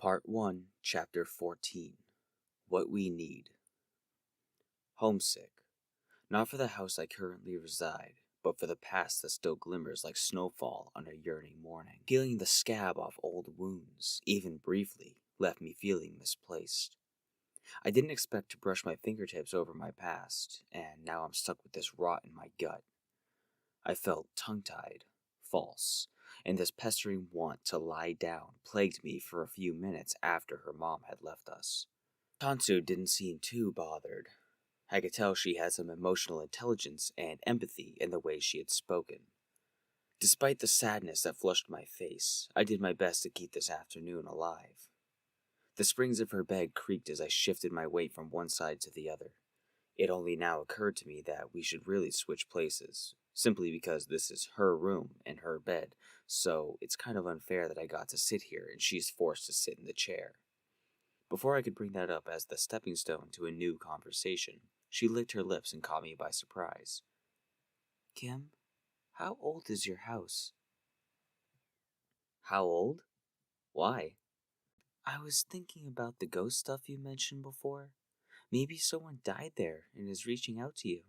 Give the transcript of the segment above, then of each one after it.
Part 1, Chapter 14. What We Need. Homesick. Not for the house I currently reside, but for the past that still glimmers like snowfall on a yearning morning. Peeling the scab off old wounds, even briefly, left me feeling misplaced. I didn't expect to brush my fingertips over my past, and now I'm stuck with this rot in my gut. I felt tongue-tied, false, and this pestering want to lie down plagued me for a few minutes after her mom had left us. Tansu didn't seem too bothered. I could tell she had some emotional intelligence and empathy in the way she had spoken. Despite the sadness that flushed my face, I did my best to keep this afternoon alive. The springs of her bed creaked as I shifted my weight from one side to the other. It only now occurred to me that we should really switch places, simply because this is her room and her bed, so it's kind of unfair that I got to sit here and she's forced to sit in the chair. Before I could bring that up as the stepping stone to a new conversation, she licked her lips and caught me by surprise. Kim, how old is your house? How old? Why? I was thinking about the ghost stuff you mentioned before. Maybe someone died there and is reaching out to you.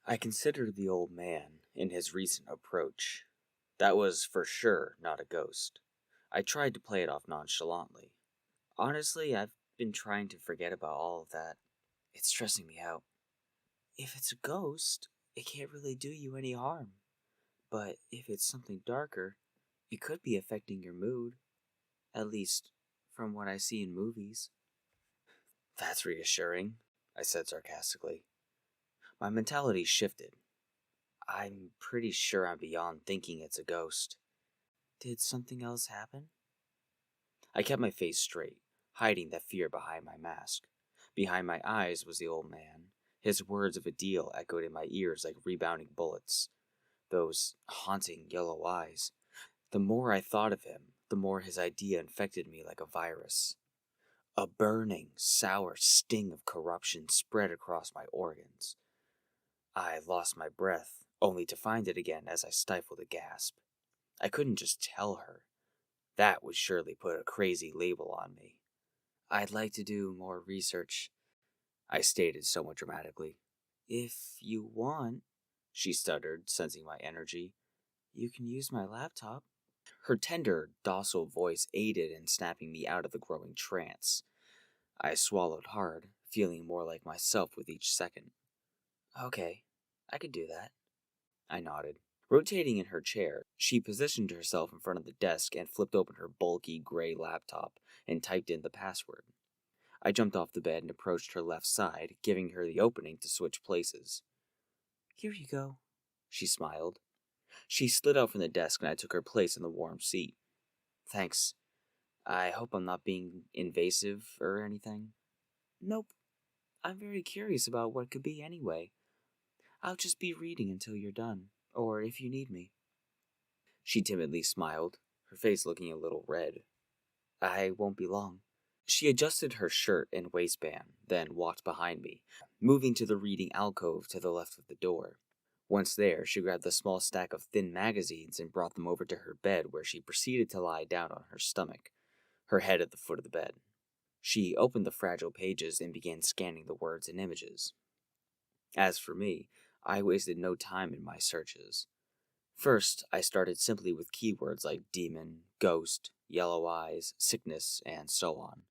I considered the old man in his recent approach. That was for sure not a ghost. I tried to play it off nonchalantly. Honestly, I've been trying to forget about all of that. It's stressing me out. If it's a ghost, it can't really do you any harm. But if it's something darker, it could be affecting your mood. At least, from what I see in movies. That's reassuring, I said sarcastically. My mentality shifted. I'm pretty sure I'm beyond thinking it's a ghost. Did something else happen? I kept my face straight, hiding that fear behind my mask. Behind my eyes was the old man. His words of a deal echoed in my ears like rebounding bullets. Those haunting yellow eyes. The more I thought of him, the more his idea infected me like a virus. A burning, sour sting of corruption spread across my organs. I lost my breath, only to find it again as I stifled a gasp. I couldn't just tell her. That would surely put a crazy label on me. I'd like to do more research, I stated somewhat dramatically. If you want, she stuttered, sensing my energy, you can use my laptop. Her tender, docile voice aided in snapping me out of the growing trance. I swallowed hard, feeling more like myself with each second. Okay, I could do that. I nodded. Rotating in her chair, she positioned herself in front of the desk and flipped open her bulky gray laptop and typed in the password. I jumped off the bed and approached her left side, giving her the opening to switch places. Here you go, she smiled. She slid out from the desk and I took her place in the warm seat. Thanks. I hope I'm not being invasive or anything. Nope. I'm very curious about what could be anyway. I'll just be reading until you're done, or if you need me. She timidly smiled, her face looking a little red. I won't be long. She adjusted her shirt and waistband, then walked behind me, moving to the reading alcove to the left of the door. Once there, she grabbed a small stack of thin magazines and brought them over to her bed, where she proceeded to lie down on her stomach, her head at the foot of the bed. She opened the fragile pages and began scanning the words and images. As for me, I wasted no time in my searches. First, I started simply with keywords like demon, ghost, yellow eyes, sickness, and so on.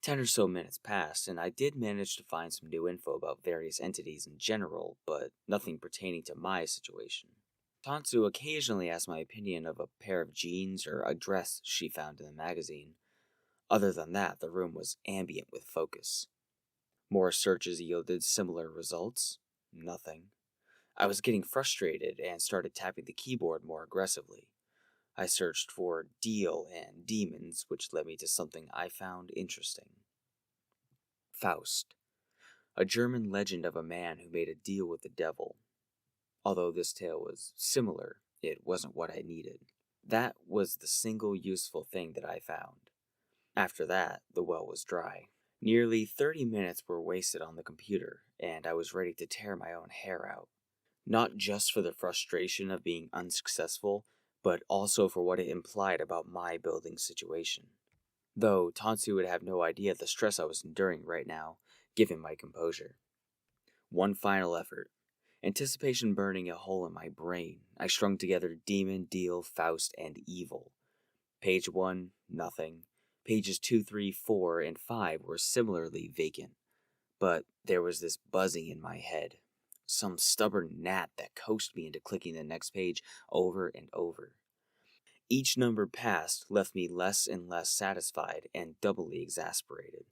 10 or so minutes passed, and I did manage to find some new info about various entities in general, but nothing pertaining to my situation. Tansu occasionally asked my opinion of a pair of jeans or a dress she found in the magazine. Other than that, the room was ambient with focus. More searches yielded similar results. Nothing. I was getting frustrated and started tapping the keyboard more aggressively. I searched for deal and demons, which led me to something I found interesting. Faust. A German legend of a man who made a deal with the devil. Although this tale was similar, it wasn't what I needed. That was the single useful thing that I found. After that, the well was dry. Nearly 30 minutes were wasted on the computer, and I was ready to tear my own hair out. Not just for the frustration of being unsuccessful, but also for what it implied about my building situation. Though Tansu would have no idea the stress I was enduring right now, given my composure. One final effort. Anticipation burning a hole in my brain, I strung together Demon, Deal, Faust, and Evil. Page 1, nothing. Pages 2, 3, 4, and 5 were similarly vacant. But there was this buzzing in my head. Some stubborn gnat that coaxed me into clicking the next page over and over. Each number passed left me less and less satisfied and doubly exasperated.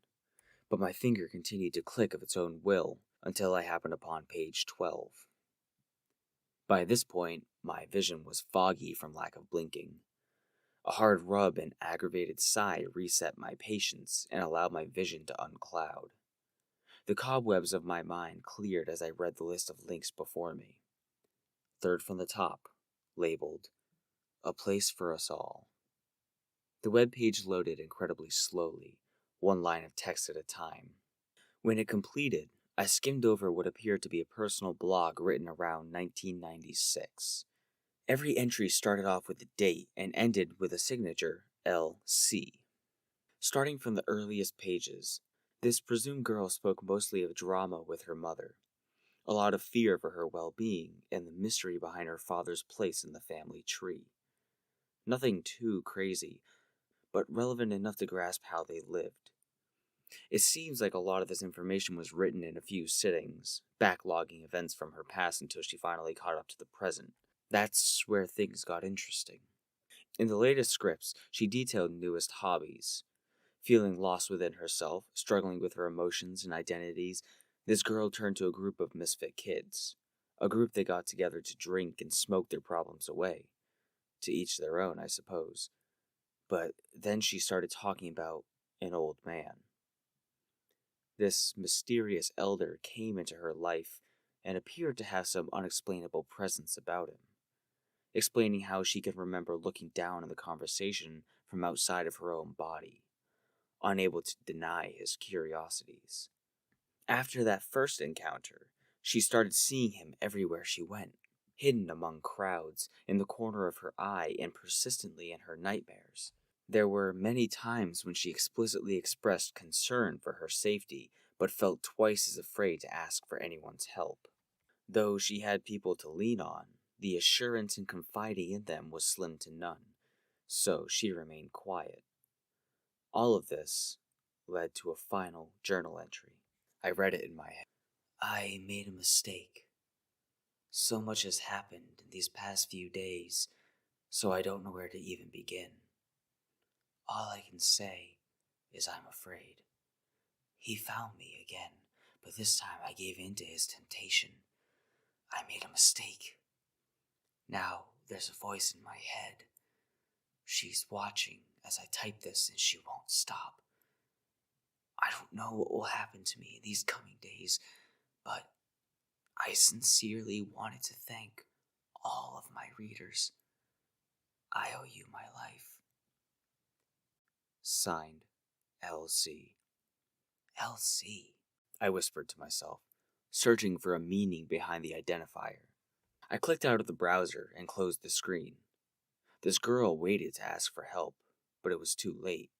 But my finger continued to click of its own will until I happened upon page 12. By this point, my vision was foggy from lack of blinking. A hard rub and aggravated sigh reset my patience and allowed my vision to uncloud. The cobwebs of my mind cleared as I read the list of links before me. Third from the top, labeled, A Place for Us All. The web page loaded incredibly slowly, one line of text at a time. When it completed, I skimmed over what appeared to be a personal blog written around 1996. Every entry started off with a date and ended with a signature, LC. Starting from the earliest pages, this presumed girl spoke mostly of drama with her mother, a lot of fear for her well-being, and the mystery behind her father's place in the family tree. Nothing too crazy, but relevant enough to grasp how they lived. It seems like a lot of this information was written in a few sittings, backlogging events from her past until she finally caught up to the present. That's where things got interesting. In the latest scripts, she detailed newest hobbies. Feeling lost within herself, struggling with her emotions and identities, this girl turned to a group of misfit kids. A group that got together to drink and smoke their problems away. To each their own, I suppose. But then she started talking about an old man. This mysterious elder came into her life and appeared to have some unexplainable presence about him, explaining how she could remember looking down on the conversation from outside of her own body, unable to deny his curiosities. After that first encounter, she started seeing him everywhere she went, hidden among crowds, in the corner of her eye, and persistently in her nightmares. There were many times when she explicitly expressed concern for her safety, but felt twice as afraid to ask for anyone's help. Though she had people to lean on, the assurance in confiding in them was slim to none, so she remained quiet. All of this led to a final journal entry. I read it in my head. I made a mistake. So much has happened in these past few days, so I don't know where to even begin. All I can say is I'm afraid. He found me again, but this time I gave in to his temptation. I made a mistake. Now there's a voice in my head. She's watching as I type this and she won't stop. I don't know what will happen to me in these coming days, but I sincerely wanted to thank all of my readers. I owe you my life. Signed, LC. LC, I whispered to myself, searching for a meaning behind the identifier. I clicked out of the browser and closed the screen. This girl waited to ask for help, but it was too late.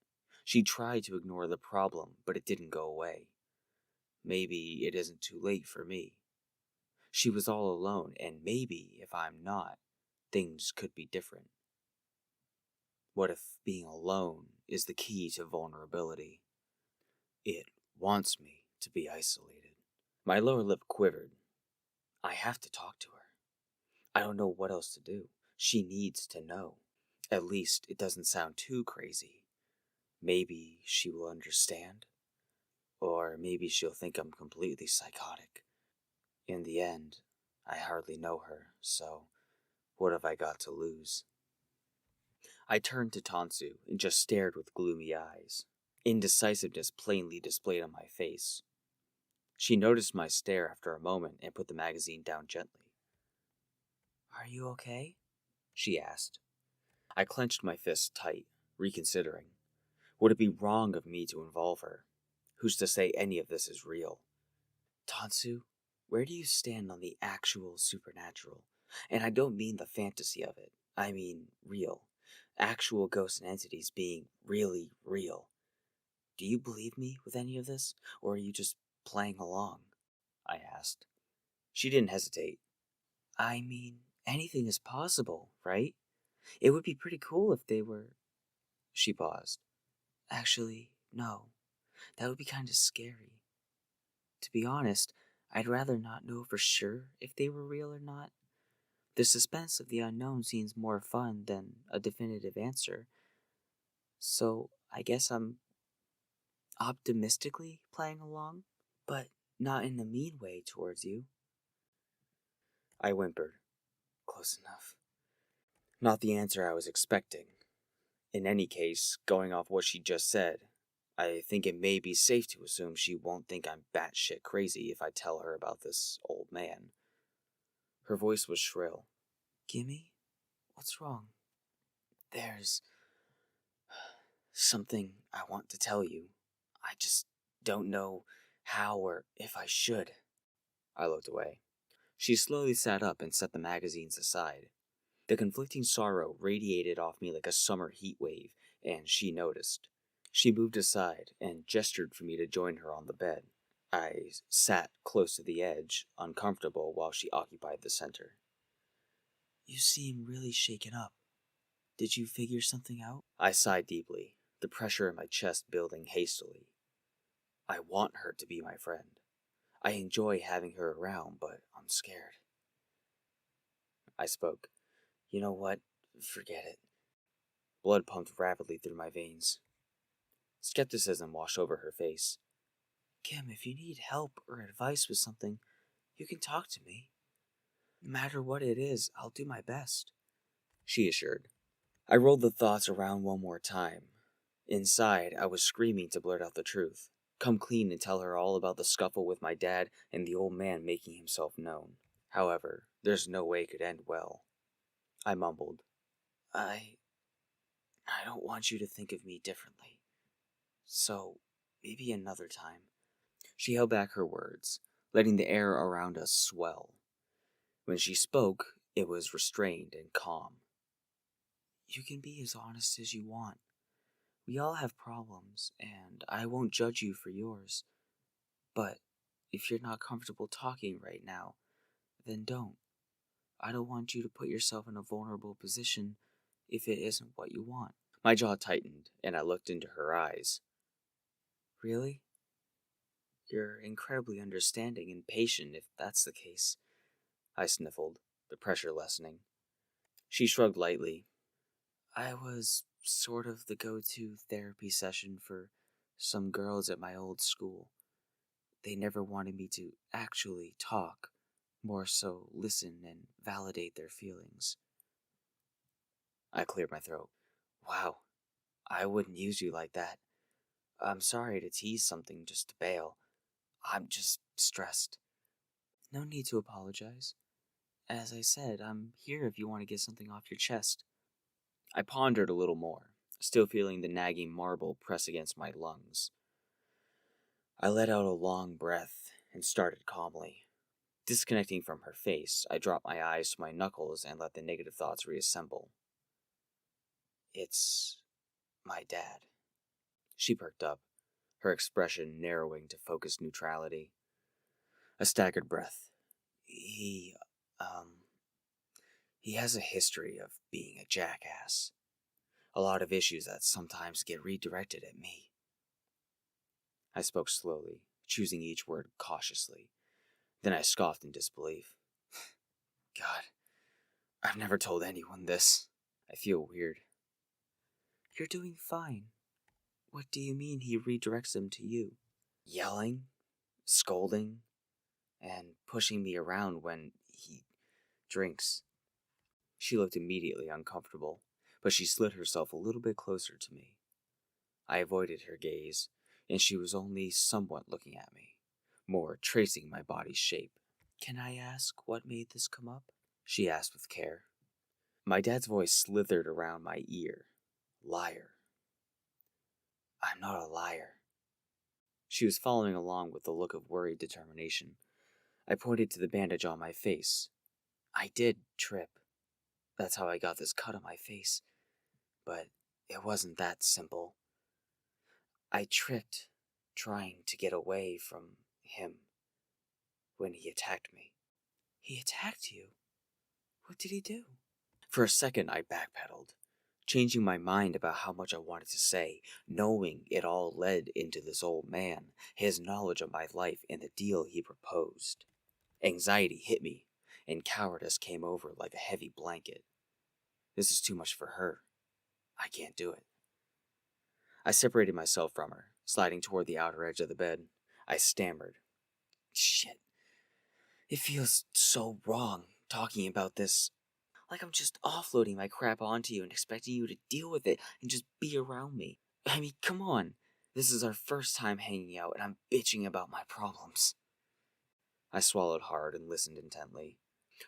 She tried to ignore the problem, but it didn't go away. Maybe it isn't too late for me. She was all alone, and maybe if I'm not, things could be different. What if being alone is the key to vulnerability? It wants me to be isolated. My lower lip quivered. I have to talk to her. I don't know what else to do. She needs to know. At least it doesn't sound too crazy. Maybe she will understand. Or maybe she'll think I'm completely psychotic. In the end, I hardly know her, so what have I got to lose? I turned to Tansu and just stared with gloomy eyes, indecisiveness plainly displayed on my face. She noticed my stare after a moment and put the magazine down gently. Are you okay? She asked. I clenched my fist tight, reconsidering. Would it be wrong of me to involve her? Who's to say any of this is real? Tansu, where do you stand on the actual supernatural? And I don't mean the fantasy of it. I mean, real. Actual ghosts and entities being really real. Do you believe me with any of this, or are you just playing along? I asked. She didn't hesitate. I mean, anything is possible, right? It would be pretty cool if they were. She paused. Actually, no. That would be kind of scary. To be honest, I'd rather not know for sure if they were real or not. The suspense of the unknown seems more fun than a definitive answer. So I guess I'm optimistically playing along, but not in a mean way towards you. I whimpered. Close enough. Not the answer I was expecting. In any case, going off what she just said, I think it may be safe to assume she won't think I'm batshit crazy if I tell her about this old man. Her voice was shrill. Gimme? What's wrong? There's something I want to tell you. I just don't know how or if I should. I looked away. She slowly sat up and set the magazines aside. The conflicting sorrow radiated off me like a summer heat wave, and she noticed. She moved aside and gestured for me to join her on the bed. I sat close to the edge, uncomfortable, while she occupied the center. You seem really shaken up. Did you figure something out? I sighed deeply, the pressure in my chest building hastily. I want her to be my friend. I enjoy having her around, but I'm scared. I spoke. You know what? Forget it. Blood pumped rapidly through my veins. Skepticism washed over her face. Kim, if you need help or advice with something, you can talk to me. No matter what it is, I'll do my best, she assured. I rolled the thoughts around one more time. Inside, I was screaming to blurt out the truth. Come clean and tell her all about the scuffle with my dad and the old man making himself known. However, there's no way it could end well. I mumbled. I don't want you to think of me differently. So, maybe another time. She held back her words, letting the air around us swell. When she spoke, it was restrained and calm. You can be as honest as you want. We all have problems, and I won't judge you for yours. But if you're not comfortable talking right now, then don't. I don't want you to put yourself in a vulnerable position if it isn't what you want. My jaw tightened, and I looked into her eyes. Really? You're incredibly understanding and patient if that's the case. I sniffled, the pressure lessening. She shrugged lightly. I was sort of the go-to therapy session for some girls at my old school. They never wanted me to actually talk, more so listen and validate their feelings. I cleared my throat. Wow, I wouldn't use you like that. I'm sorry to tease something just to bail. I'm just stressed. No need to apologize. As I said, I'm here if you want to get something off your chest. I pondered a little more, still feeling the nagging marble press against my lungs. I let out a long breath and started calmly. Disconnecting from her face, I dropped my eyes to my knuckles and let the negative thoughts reassemble. It's my dad. She perked up, her expression narrowing to focused neutrality. A staggered breath. He has a history of being a jackass. A lot of issues that sometimes get redirected at me. I spoke slowly, choosing each word cautiously. Then I scoffed in disbelief. God, I've never told anyone this. I feel weird. You're doing fine. What do you mean he redirects them to you? Yelling, scolding, and pushing me around when he drinks. She looked immediately uncomfortable, but she slid herself a little bit closer to me. I avoided her gaze, and she was only somewhat looking at me, more tracing my body's shape. Can I ask what made this come up? She asked with care. My dad's voice slithered around my ear. Liar. I'm not a liar. She was following along with a look of worried determination. I pointed to the bandage on my face. I did trip. That's how I got this cut on my face. But it wasn't that simple. I tricked, trying to get away from him when he attacked me. He attacked you? What did he do? For a second, I backpedaled, changing my mind about how much I wanted to say, knowing it all led into this old man, his knowledge of my life, and the deal he proposed. Anxiety hit me, and cowardice came over like a heavy blanket. This is too much for her. I can't do it. I separated myself from her, sliding toward the outer edge of the bed. I stammered. Shit. It feels so wrong talking about this. Like I'm just offloading my crap onto you and expecting you to deal with it and just be around me. I mean, come on. This is our first time hanging out and I'm bitching about my problems. I swallowed hard and listened intently.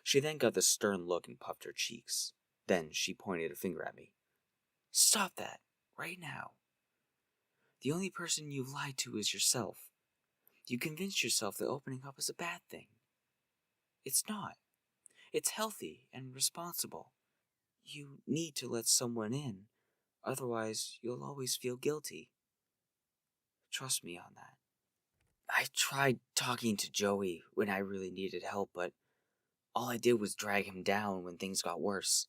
She then got this stern look and puffed her cheeks. Then she pointed a finger at me. Stop that, right now. The only person you've lied to is yourself. You convinced yourself that opening up is a bad thing. It's not. It's healthy and responsible. You need to let someone in, otherwise you'll always feel guilty. Trust me on that. I tried talking to Joey when I really needed help, but all I did was drag him down when things got worse.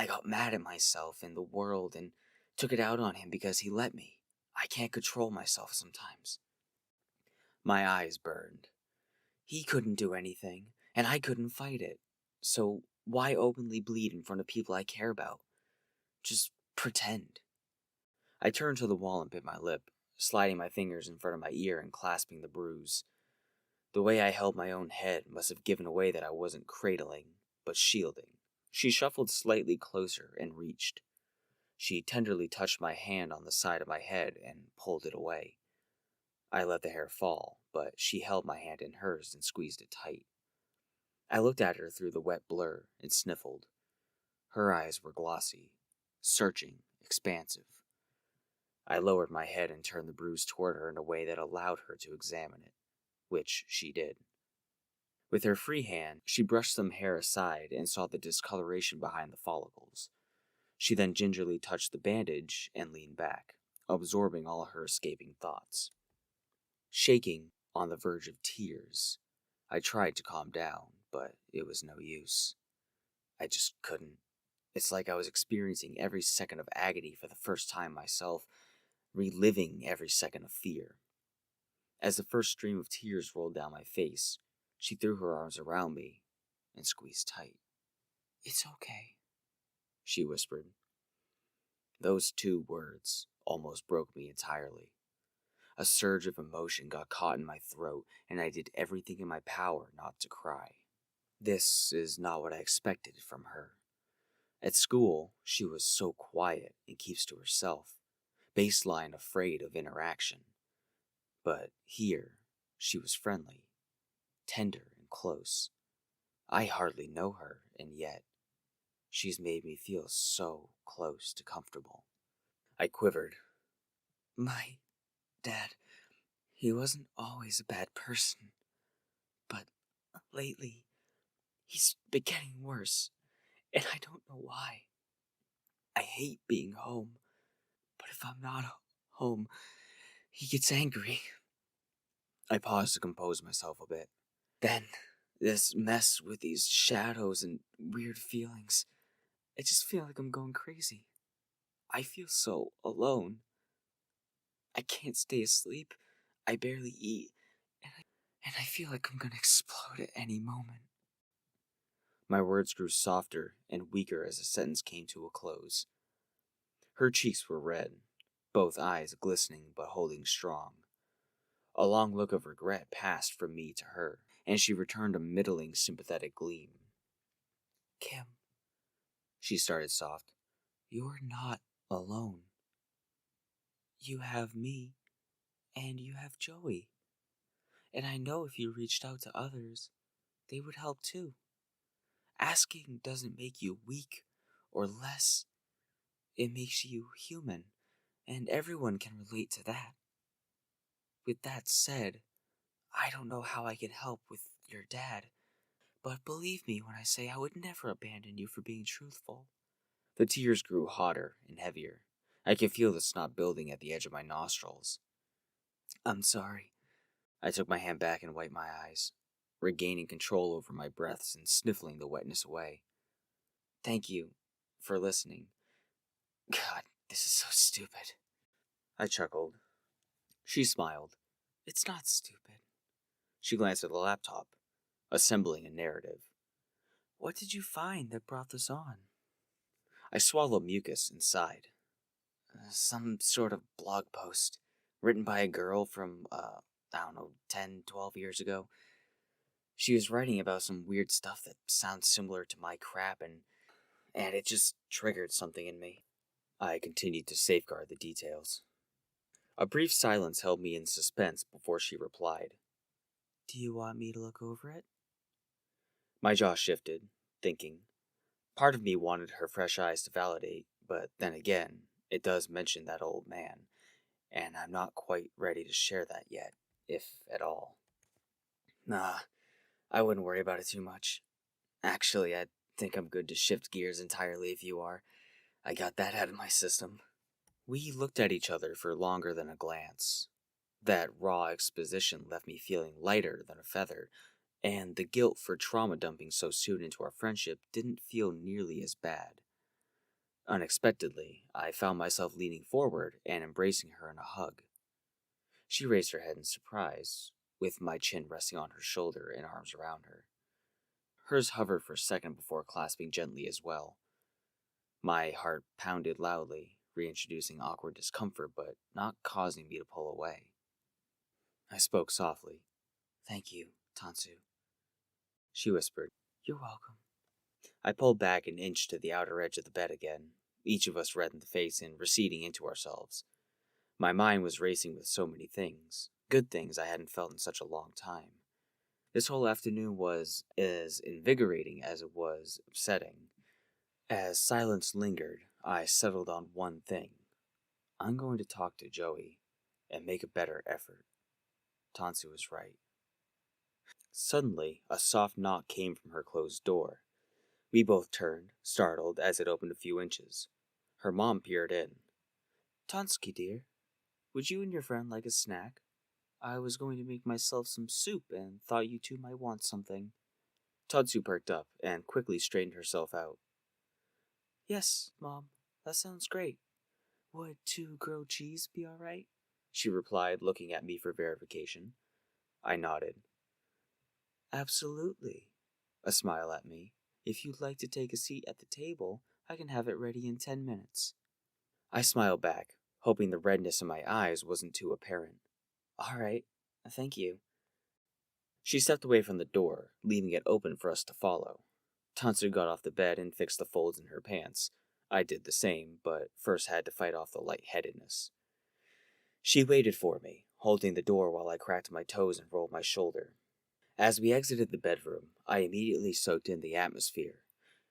I got mad at myself and the world and took it out on him because he let me. I can't control myself sometimes. My eyes burned. He couldn't do anything, and I couldn't fight it. So why openly bleed in front of people I care about? Just pretend. I turned to the wall and bit my lip, sliding my fingers in front of my ear and clasping the bruise. The way I held my own head must have given away that I wasn't cradling, but shielding. She shuffled slightly closer and reached. She tenderly touched my hand on the side of my head and pulled it away. I let the hair fall, but she held my hand in hers and squeezed it tight. I looked at her through the wet blur and sniffled. Her eyes were glossy, searching, expansive. I lowered my head and turned the bruise toward her in a way that allowed her to examine it, which she did. With her free hand, she brushed some hair aside and saw the discoloration behind the follicles. She then gingerly touched the bandage and leaned back, absorbing all her escaping thoughts. Shaking, on the verge of tears, I tried to calm down, but it was no use. I just couldn't. It's like I was experiencing every second of agony for the first time myself, reliving every second of fear. As the first stream of tears rolled down my face, she threw her arms around me and squeezed tight. It's okay, she whispered. Those two words almost broke me entirely. A surge of emotion got caught in my throat, and I did everything in my power not to cry. This is not what I expected from her. At school, she was so quiet and keeps to herself, baseline afraid of interaction. But here, she was friendly, tender and close. I hardly know her, and yet, she's made me feel so close to comfortable. I quivered. My dad, he wasn't always a bad person, but lately, he's been getting worse, and I don't know why. I hate being home, but if I'm not home, he gets angry. I paused to compose myself a bit. Then, this mess with these shadows and weird feelings. I just feel like I'm going crazy. I feel so alone. I can't stay asleep. I barely eat. And I feel like I'm gonna explode at any moment. My words grew softer and weaker as the sentence came to a close. Her cheeks were red, both eyes glistening but holding strong. A long look of regret passed from me to her, and she returned a middling, sympathetic gleam. Kim, she started soft, you're not alone. You have me, and you have Joey. And I know if you reached out to others, they would help too. Asking doesn't make you weak or less. It makes you human, and everyone can relate to that. With that said, I don't know how I can help with your dad, But believe me when I say I would never abandon you for being truthful. The tears grew hotter and heavier. I could feel the snot building at the edge of my nostrils. I'm sorry. I took my hand back and wiped my eyes, regaining control over my breaths and sniffling the wetness away. Thank you for listening. God, this is so stupid. I chuckled. She smiled. It's not stupid. She glanced at the laptop, assembling a narrative. What did you find that brought this on? I swallowed mucus and sighed. Some sort of blog post written by a girl from, I don't know, 10, 12 years ago. She was writing about some weird stuff that sounds similar to my crap, and it just triggered something in me. I continued to safeguard the details. A brief silence held me in suspense before she replied. Do you want me to look over it? My jaw shifted, thinking. Part of me wanted her fresh eyes to validate, but then again, it does mention that old man, and I'm not quite ready to share that yet, if at all. Nah, I wouldn't worry about it too much. Actually, I think I'm good to shift gears entirely if you are. I got that out of my system. We looked at each other for longer than a glance. That raw exposition left me feeling lighter than a feather, and the guilt for trauma dumping so soon into our friendship didn't feel nearly as bad. Unexpectedly, I found myself leaning forward and embracing her in a hug. She raised her head in surprise, with my chin resting on her shoulder and arms around her. Hers hovered for a second before clasping gently as well. My heart pounded loudly, reintroducing awkward discomfort but not causing me to pull away. I spoke softly. Thank you, Tansu. She whispered, You're welcome. I pulled back an inch to the outer edge of the bed again, each of us red in the face and receding into ourselves. My mind was racing with so many things, good things I hadn't felt in such a long time. This whole afternoon was as invigorating as it was upsetting. As silence lingered, I settled on one thing. I'm going to talk to Joey and make a better effort. Tansu was right. Suddenly, a soft knock came from her closed door. We both turned, startled, as it opened a few inches. Her mom peered in. Tansky, dear, would you and your friend like a snack? I was going to make myself some soup and thought you two might want something. Tatsu perked up and quickly straightened herself out. Yes, Mom, that sounds great. Would 2 grilled cheese be all right? She replied, looking at me for verification. I nodded. Absolutely. A smile at me. If you'd like to take a seat at the table, I can have it ready in 10 minutes. I smiled back, hoping the redness in my eyes wasn't too apparent. All right, thank you. She stepped away from the door, leaving it open for us to follow. Tansu got off the bed and fixed the folds in her pants. I did the same, but first had to fight off the lightheadedness. She waited for me, holding the door while I cracked my toes and rolled my shoulder. As we exited the bedroom, I immediately soaked in the atmosphere.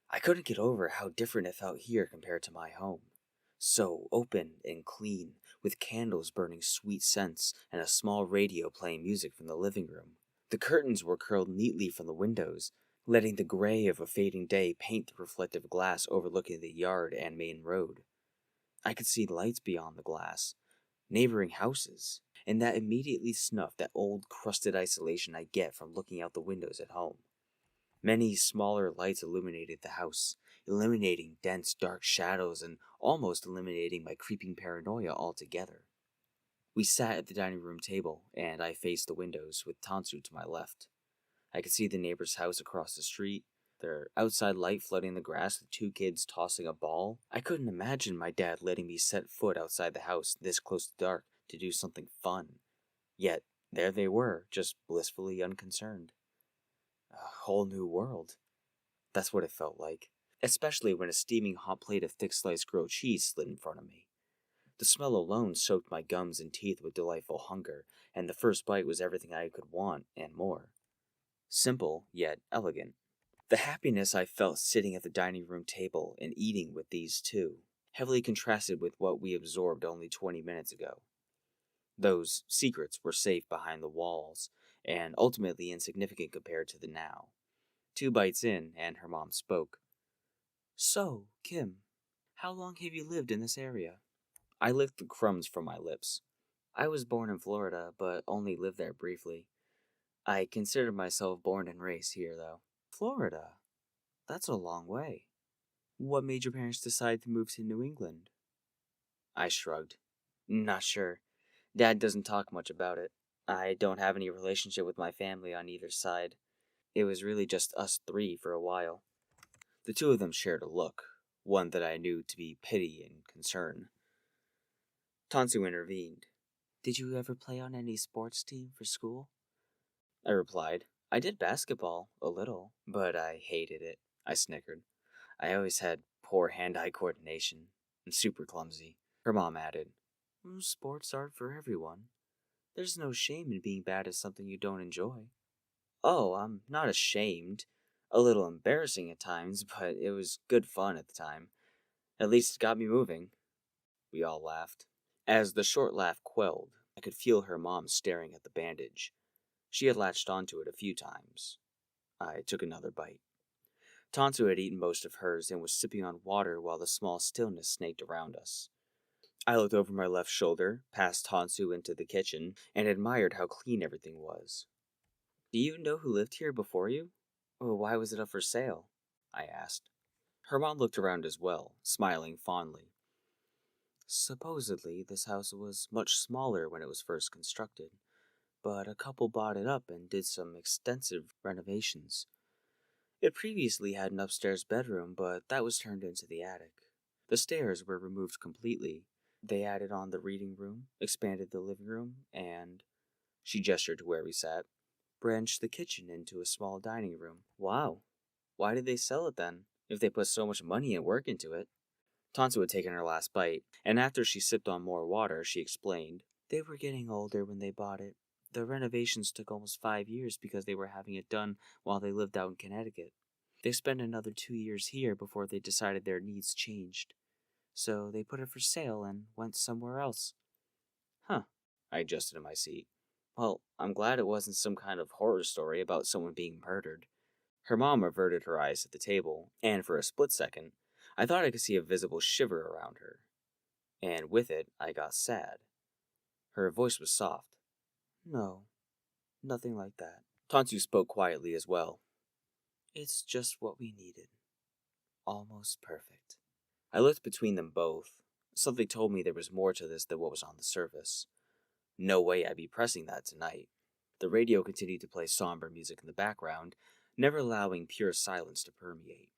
I couldn't get over how different it felt here compared to my home. So open and clean, with candles burning sweet scents and a small radio playing music from the living room. The curtains were curled neatly from the windows, letting the gray of a fading day paint the reflective glass overlooking the yard and main road. I could see lights beyond the glass, neighboring houses, and that immediately snuffed that old crusted isolation I get from looking out the windows at home. Many smaller lights illuminated the house, eliminating dense dark shadows and almost eliminating my creeping paranoia altogether. We sat at the dining room table, and I faced the windows with Tansu to my left. I could see the neighbor's house across the street, their outside light flooding the grass with 2 kids tossing a ball. I couldn't imagine my dad letting me set foot outside the house this close to dark to do something fun. Yet, there they were, just blissfully unconcerned. A whole new world. That's what it felt like, especially when a steaming hot plate of thick sliced grilled cheese slid in front of me. The smell alone soaked my gums and teeth with delightful hunger, and the first bite was everything I could want and more. Simple, yet elegant. The happiness I felt sitting at the dining room table and eating with these two heavily contrasted with what we absorbed only 20 minutes ago. Those secrets were safe behind the walls, and ultimately insignificant compared to the now. 2 bites in, and her mom spoke. So, Kim, how long have you lived in this area? I licked the crumbs from my lips. I was born in Florida, but only lived there briefly. I consider myself born and raised here, though. Florida? That's a long way. What made your parents decide to move to New England? I shrugged. Not sure. Dad doesn't talk much about it. I don't have any relationship with my family on either side. It was really just us three for a while. The two of them shared a look, one that I knew to be pity and concern. Tansu intervened. Did you ever play on any sports team for school? I replied. I did basketball, a little, but I hated it. I snickered. I always had poor hand-eye coordination, and super clumsy. Her mom added, Sports aren't for everyone. There's no shame in being bad at something you don't enjoy. Oh, I'm not ashamed. A little embarrassing at times, but it was good fun at the time. At least it got me moving. We all laughed. As the short laugh quelled, I could feel her mom staring at the bandage. She had latched onto it a few times. I took another bite. Tonto had eaten most of hers and was sipping on water while the small stillness snaked around us. I looked over my left shoulder, past Tansu into the kitchen, and admired how clean everything was. Do you know who lived here before you? Or why was it up for sale? I asked. Her mom looked around as well, smiling fondly. Supposedly, this house was much smaller when it was first constructed, but a couple bought it up and did some extensive renovations. It previously had an upstairs bedroom, but that was turned into the attic. The stairs were removed completely. They added on the reading room, expanded the living room, and, she gestured to where we sat, branched the kitchen into a small dining room. Wow. Why did they sell it then, if they put so much money and work into it? Tansu had taken her last bite, and after she sipped on more water, she explained. They were getting older when they bought it. The renovations took almost 5 years because they were having it done while they lived out in Connecticut. They spent another 2 years here before they decided their needs changed. So they put it for sale and went somewhere else. Huh. I adjusted in my seat. Well, I'm glad it wasn't some kind of horror story about someone being murdered. Her mom averted her eyes at the table, and for a split second, I thought I could see a visible shiver around her. And with it, I got sad. Her voice was soft. No, nothing like that. Tansu spoke quietly as well. It's just what we needed. Almost perfect. I looked between them both. Something told me there was more to this than what was on the surface. No way I'd be pressing that tonight. The radio continued to play somber music in the background, never allowing pure silence to permeate.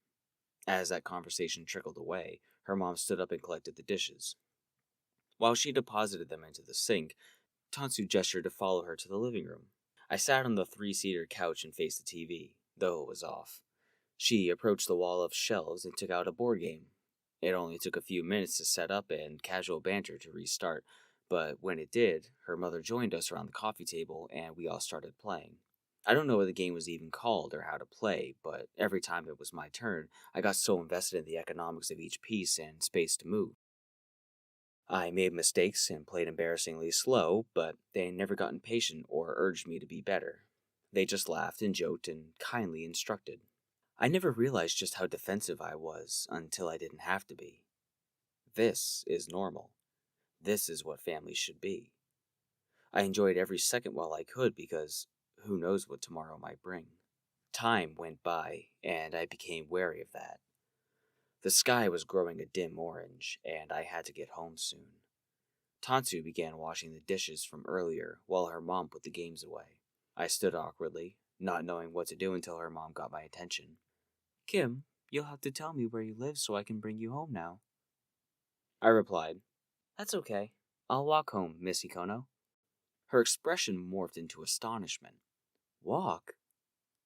As that conversation trickled away, her mom stood up and collected the dishes. While she deposited them into the sink, Tansu gestured to follow her to the living room. I sat on the 3-seater couch and faced the TV, though it was off. She approached the wall of shelves and took out a board game. It only took a few minutes to set up and casual banter to restart, but when it did, her mother joined us around the coffee table and we all started playing. I don't know what the game was even called or how to play, but every time it was my turn, I got so invested in the economics of each piece and space to move. I made mistakes and played embarrassingly slow, but they never got impatient or urged me to be better. They just laughed and joked and kindly instructed. I never realized just how defensive I was until I didn't have to be. This is normal. This is what families should be. I enjoyed every second while I could because who knows what tomorrow might bring. Time went by, and I became wary of that. The sky was growing a dim orange, and I had to get home soon. Tansu began washing the dishes from earlier while her mom put the games away. I stood awkwardly, not knowing what to do until her mom got my attention. Kim, you'll have to tell me where you live so I can bring you home now. I replied, That's okay. I'll walk home, Miss Ikono. Her expression morphed into astonishment. Walk?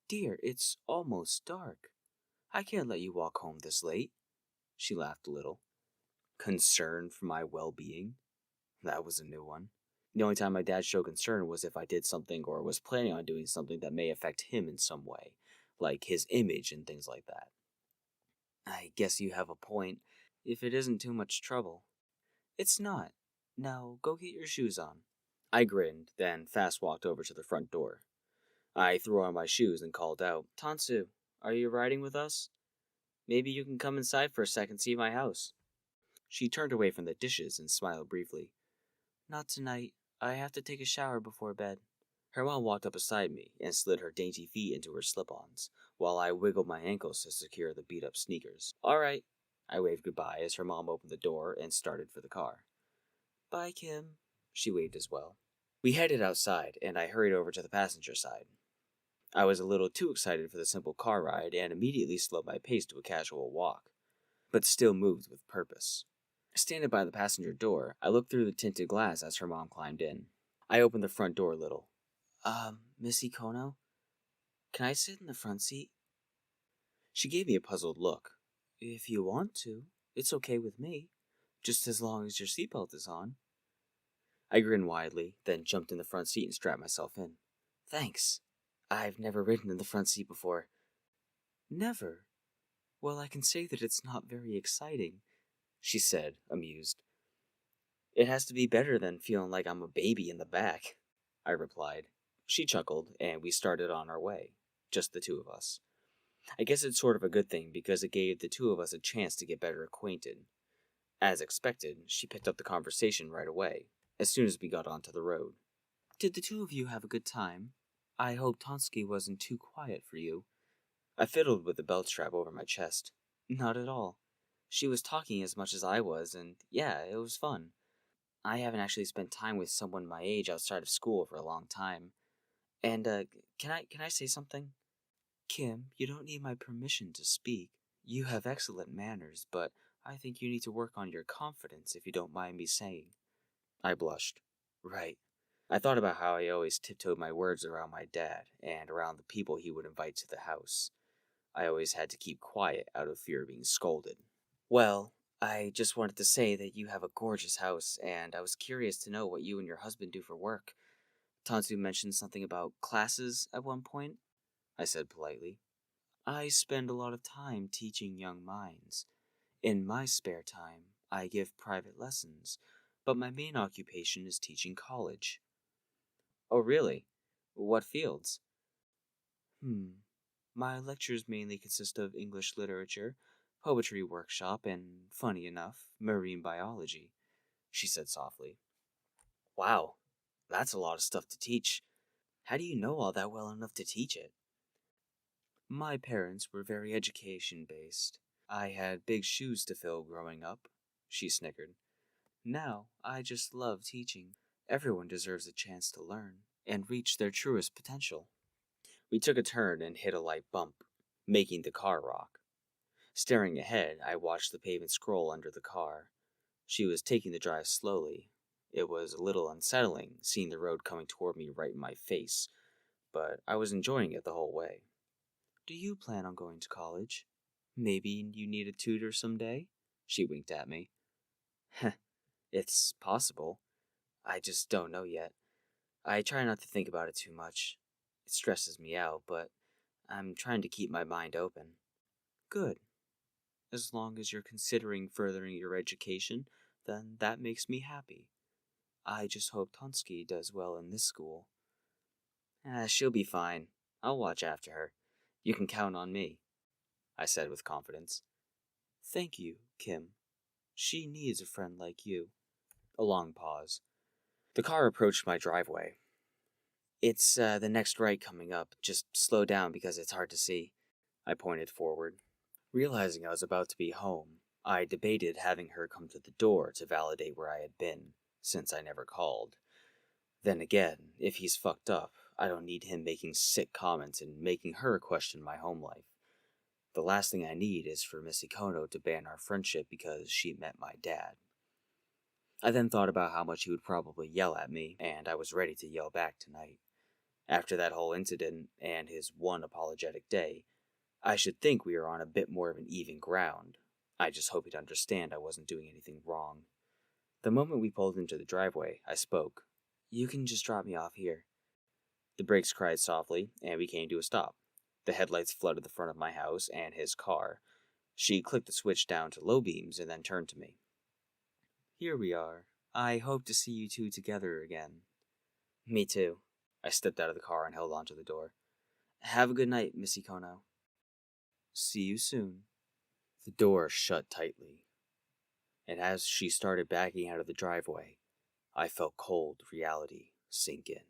Dear, it's almost dark. I can't let you walk home this late. She laughed a little. Concern for my well-being? That was a new one. The only time my dad showed concern was if I did something or was planning on doing something that may affect him in some way, like his image and things like that. I guess you have a point, if it isn't too much trouble. It's not. Now, go get your shoes on. I grinned, then fast walked over to the front door. I threw on my shoes and called out, Tansu, Are you riding with us? Maybe you can come inside for a second, see my house. She turned away from the dishes and smiled briefly. Not tonight. I have to take a shower before bed. Her mom walked up beside me and slid her dainty feet into her slip-ons, while I wiggled my ankles to secure the beat-up sneakers. All right. I waved goodbye as her mom opened the door and started for the car. Bye, Kim. She waved as well. We headed outside, and I hurried over to the passenger side. I was a little too excited for the simple car ride and immediately slowed my pace to a casual walk, but still moved with purpose. Standing by the passenger door, I looked through the tinted glass as her mom climbed in. I opened the front door a little. Missy Kono? Can I sit in the front seat? She gave me a puzzled look. If you want to, it's okay with me, just as long as your seatbelt is on. I grinned widely, then jumped in the front seat and strapped myself in. Thanks. I've never ridden in the front seat before. Never? Well, I can say that it's not very exciting, she said, amused. It has to be better than feeling like I'm a baby in the back, I replied. She chuckled, and we started on our way, just the two of us. I guess it's sort of a good thing because it gave the two of us a chance to get better acquainted. As expected, she picked up the conversation right away, as soon as we got onto the road. Did the two of you have a good time? I hope Tonsky wasn't too quiet for you. I fiddled with the belt strap over my chest. Not at all. She was talking as much as I was, and yeah, it was fun. I haven't actually spent time with someone my age outside of school for a long time. And, can I say something? Kim, you don't need my permission to speak. You have excellent manners, but I think you need to work on your confidence if you don't mind me saying. I blushed. Right. I thought about how I always tiptoed my words around my dad and around the people he would invite to the house. I always had to keep quiet out of fear of being scolded. Well, I just wanted to say that you have a gorgeous house, and I was curious to know what you and your husband do for work. Tansu mentioned something about classes at one point, I said politely. I spend a lot of time teaching young minds. In my spare time, I give private lessons, but my main occupation is teaching college. Oh, really? What fields? My lectures mainly consist of English literature, poetry workshop, and, funny enough, marine biology, she said softly. Wow, that's a lot of stuff to teach. How do you know all that well enough to teach it? My parents were very education-based. I had big shoes to fill growing up, she snickered. Now, I just love teaching. Everyone deserves a chance to learn and reach their truest potential. We took a turn and hit a light bump, making the car rock. Staring ahead, I watched the pavement scroll under the car. She was taking the drive slowly. It was a little unsettling, seeing the road coming toward me right in my face, but I was enjoying it the whole way. Do you plan on going to college? Maybe you need a tutor someday? She winked at me. Heh, it's possible. I just don't know yet. I try not to think about it too much. It stresses me out, but I'm trying to keep my mind open. Good. As long as you're considering furthering your education, then that makes me happy. I just hope Tonsky does well in this school. She'll be fine. I'll watch after her. You can count on me, I said with confidence. Thank you, Kim. She needs a friend like you. A long pause. The car approached my driveway. It's the next right coming up. Just slow down because it's hard to see. I pointed forward. Realizing I was about to be home, I debated having her come to the door to validate where I had been, since I never called. Then again, if he's fucked up, I don't need him making sick comments and making her question my home life. The last thing I need is for Miss Ikono to ban our friendship because she met my dad. I then thought about how much he would probably yell at me, and I was ready to yell back tonight. After that whole incident and his one apologetic day, I should think we were on a bit more of an even ground. I just hope he'd understand I wasn't doing anything wrong. The moment we pulled into the driveway, I spoke. You can just drop me off here. The brakes cried softly, and we came to a stop. The headlights flooded the front of my house and his car. She clicked the switch down to low beams and then turned to me. Here we are. I hope to see you two together again. Me too. I stepped out of the car and held onto the door. Have a good night, Miss Ikono. See you soon. The door shut tightly, and as she started backing out of the driveway, I felt cold reality sink in.